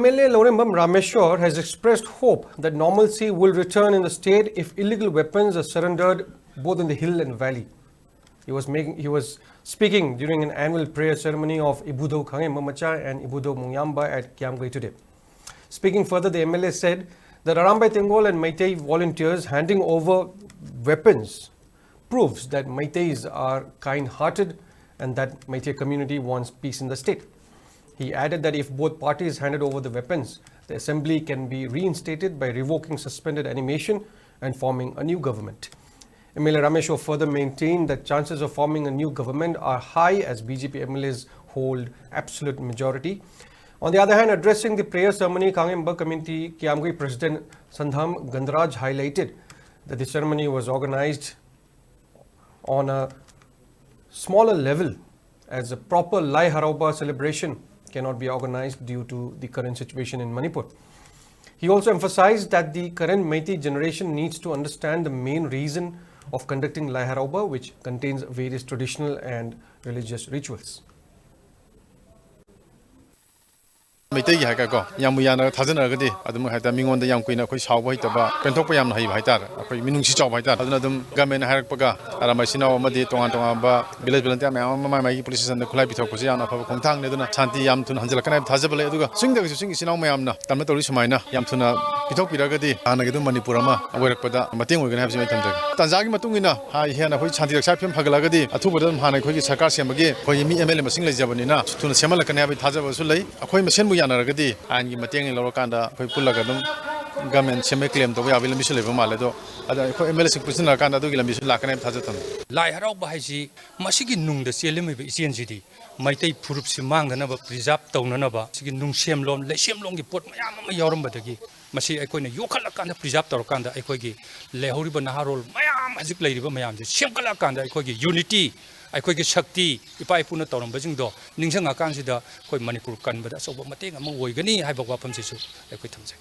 MLA Rameshore has expressed hope that normalcy will return in the state if illegal weapons are surrendered both in the hill and valley. He was speaking during an annual prayer ceremony of Ibudo Khange Mamacha and Ibudo Mungyamba at Kiamgui today. Speaking further, the MLA said that Arambai Tengol and Meitei volunteers handing over weapons proves that Meiteis are kind-hearted and that Meitei community wants peace in the state. He added that if both parties handed over the weapons, the assembly can be reinstated by revoking suspended animation and forming a new government. MLA Rameshore further maintained that chances of forming a new government are high as BJP MLAs hold absolute majority. On the other hand, addressing the prayer ceremony, Kangemba Community Kiamgui President Sandham Gandraj highlighted that the ceremony was organized on a smaller level as a proper Lai Harauba celebration cannot be organized due to the current situation in Manipur. He also emphasized that the current Meitei generation needs to understand the main reason of conducting Lai Harauba, which contains various traditional and religious rituals. Meitei gi haika ko yamuyana thajana gadi adum haita mingon da yam kuina khoi sawbai taba penthokpa yam hai bhai tar akhoi minungsi chaw bhai tar aduna dum government harak paga arama sinao amadi tongan tongan ba village volunteer ma mai police station da khulai bithok pusi yana phaba khongthang ne duna shanti yam thun hanjala kana thajabale aduga swing da swing sinao mayam na tamna tori sumaina yam thuna bithok piragadi ana gadu manipur ama oirakpada mateng oigana habsi mai thamjag tanjagi matungina ha hena khoi shanti raksa phim phagalagadi athubada hana khoi gi sarkar semagi khoi mi MLA masing lejabani na thuna semala kana habi thajaba su lei akhoi masen mu yanaragadi angi mateng in lorokanda khoi pullaga dum government seme claim to yabil mi sule bama le do ada khoi MLA sing pusina kanda do gilam bisu lakane thajatan Lai Harauba haisi masigi nung da selemi be isen jidi Meitei phurup si mangdana ba preserve tawnana ba sigi nung semlom le semlom gi pot mayam ma yoram badagi masi aikoina yokhalakanda preserve tawrakanda aikoigi lehoriba naharol mayam hajik leiriba mayam ji semkalakanda aikoigi unity aikoigi shakti ipai puna tawram bajing do ningsanga kansida koi Manipur kanbada soba mateng ama oigani haiba wapam sisu aikoi thamjai.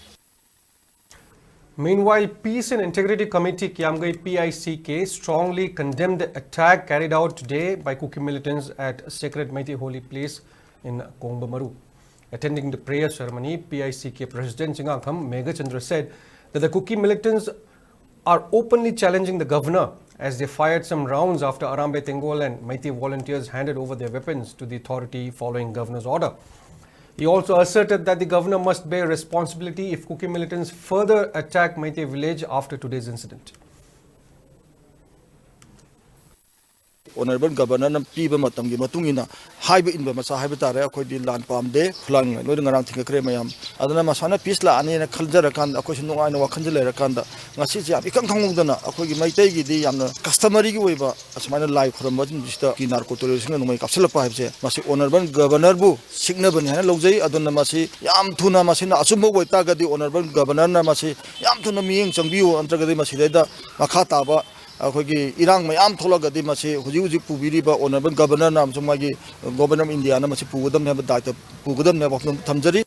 Meanwhile, Peace and Integrity Committee Kiamgui PICK strongly condemned the attack carried out today by Kuki militants at Sacred Meitei Holy Place in Kongbamaru. Attending the prayer ceremony, PICK President Chingakham Meghachandra said that the Kuki militants are openly challenging the governor as they fired some rounds after Arambai Tengol and Meitei volunteers handed over their weapons to the authority following governor's order. He also asserted that the governor must bear responsibility if Kuki militants further attack Meitei village after today's incident. Honorable Governor nam piba matam gi matungina haiba inba masa haiba tare akhoi di lan pamde khlang loi ngarang thing kre mayam adana masana peace la ani na khaljara kan akhoi sinu ai na wakhan je lera kan da ngasi ji abi kang thangudana akhoi gi Meitei gi di yamna customary gi oiba asmana live khram bajin bista ki narco terrorism ngai kapsala pa haibse masi honorable governor bu signa bani hana logjai aduna masi yam thuna masina achumbo boita ga di honorable governor na masi yam thuna miyeng changbiu antra ga di masi da makha ta ba akhoi irang mayam tholagadi masi huji pubiriba honorable governor nam chumagi governor of India na masi pugadam ne ba daita pugadam ne ba thamjari